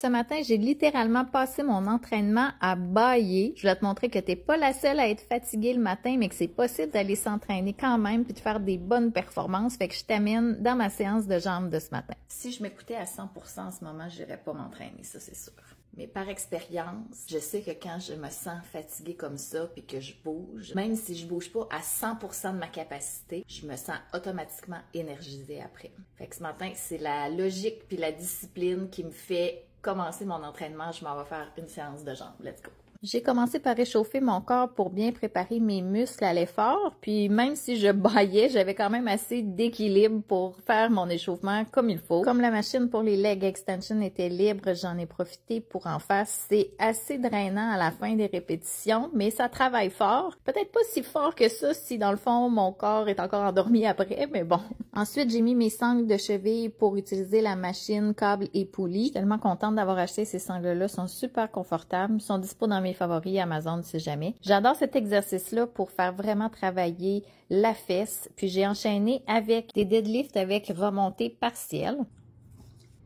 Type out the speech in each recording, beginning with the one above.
Ce matin, j'ai littéralement passé mon entraînement à bâiller. Je voulais te montrer que t'es pas la seule à être fatiguée le matin, mais que c'est possible d'aller s'entraîner quand même puis de faire des bonnes performances. Fait que je t'amène dans ma séance de jambes de ce matin. Si je m'écoutais à 100% en ce moment, je n'irais pas m'entraîner, ça c'est sûr. Mais par expérience, je sais que quand je me sens fatiguée comme ça puis que je bouge, même si je bouge pas à 100% de ma capacité, je me sens automatiquement énergisée après. Fait que ce matin, c'est la logique puis la discipline qui me fait commencer mon entraînement. Je m'en vais faire une séance de jambes. Let's go! J'ai commencé par réchauffer mon corps pour bien préparer mes muscles à l'effort, puis même si je bâillais, j'avais quand même assez d'équilibre pour faire mon échauffement comme il faut. Comme la machine pour les leg extensions était libre, j'en ai profité pour en faire. C'est assez drainant à la fin des répétitions, mais ça travaille fort. Peut-être pas si fort que ça si dans le fond mon corps est encore endormi après, mais bon. Ensuite, j'ai mis mes sangles de cheville pour utiliser la machine, câble et poulie. Je suis tellement contente d'avoir acheté ces sangles-là, sont super confortables, sont dispo dans mes favoris Amazon si jamais. J'adore cet exercice-là pour faire vraiment travailler la fesse. Puis j'ai enchaîné avec des deadlifts avec remontée partielle.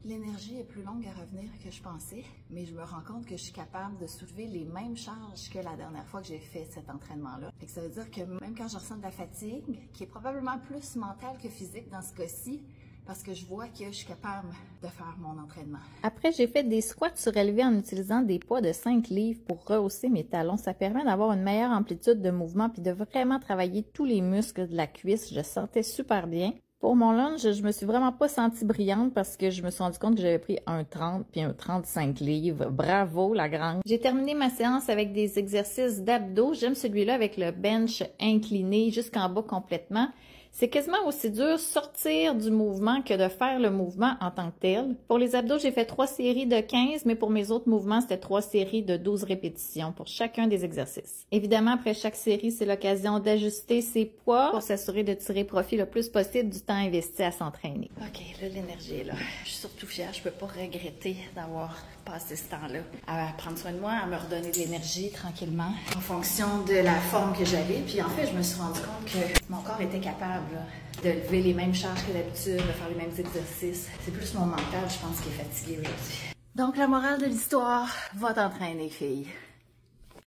L'énergie est plus longue à revenir que je pensais, mais je me rends compte que je suis capable de soulever les mêmes charges que la dernière fois que j'ai fait cet entraînement-là. Ça veut dire que même quand je ressens de la fatigue, qui est probablement plus mentale que physique dans ce cas-ci, parce que je vois que je suis capable de faire mon entraînement. Après, j'ai fait des squats surélevés en utilisant des poids de 5 livres pour rehausser mes talons. Ça permet d'avoir une meilleure amplitude de mouvement puis de vraiment travailler tous les muscles de la cuisse. Je sentais super bien. Pour mon lunge, je me suis vraiment pas sentie brillante parce que je me suis rendu compte que j'avais pris un 30 puis un 35 livres. Bravo, la grande! J'ai terminé ma séance avec des exercices d'abdos. J'aime celui-là avec le bench incliné jusqu'en bas complètement. C'est quasiment aussi dur sortir du mouvement que de faire le mouvement en tant que tel. Pour les abdos, j'ai fait 3 séries de 15, mais pour mes autres mouvements, c'était 3 séries de 12 répétitions pour chacun des exercices. Évidemment, après chaque série, c'est l'occasion d'ajuster ses poids pour s'assurer de tirer profit le plus possible du temps investi à s'entraîner. OK, là, l'énergie est là. Je suis surtout fière, je peux pas regretter d'avoir passé ce temps-là à prendre soin de moi, à me redonner de l'énergie tranquillement en fonction de la forme que j'avais. Puis en fait, je me suis rendu compte que mon corps était capable de lever les mêmes charges que d'habitude, de faire les mêmes exercices. C'est plus mon mental, je pense, qui est fatigué aujourd'hui. Donc, la morale de l'histoire, va t'entraîner, fille.